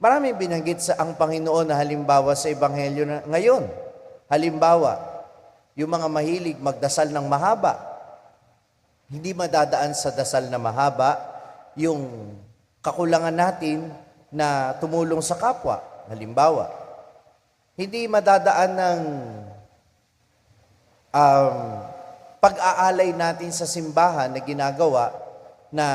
Maraming binanggit sa ang Panginoon na halimbawa sa Ebanghelyo na ngayon. Halimbawa, yung mga mahilig magdasal ng mahaba, hindi madadaan sa dasal na mahaba yung kakulangan natin na tumulong sa kapwa. Halimbawa, hindi madadaan ng pag-aalay natin sa simbahan na ginagawa na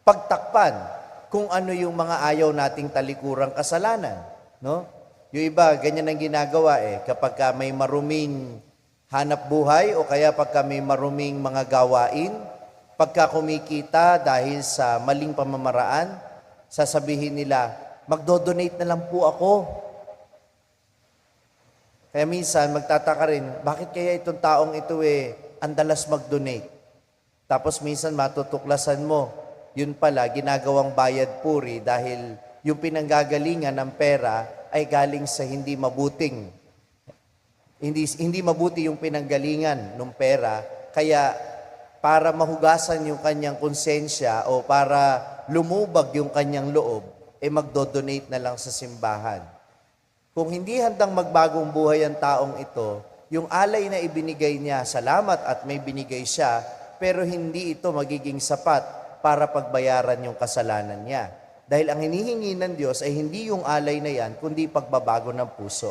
pagtakpan kung ano yung mga ayaw nating talikurang kasalanan, no? Yung iba, ganyan ang ginagawa kapag may maruming hanap buhay o kaya pagka may maruming mga gawain, pagka kumikita dahil sa maling pamamaraan, sasabihin nila, magdo-donate na lang po ako. Kaya minsan, magtataka rin, bakit kaya itong taong ito ang dalas mag-donate? Tapos minsan matutuklasan mo, yun pala, ginagawang bayad puri dahil yung pinanggagalingan ng pera ay galing sa hindi mabuting. Hindi mabuti yung pinanggalingan ng pera, kaya para mahugasan yung kanyang konsensya o para lumubag yung kanyang loob, magdo-donate na lang sa simbahan. Kung hindi handang magbagong buhay ang taong ito, yung alay na ibinigay niya, salamat at may binigay siya, pero hindi ito magiging sapat para pagbayaran yung kasalanan niya. Dahil ang hinihingi ng Diyos ay hindi yung alay na yan, kundi pagbabago ng puso.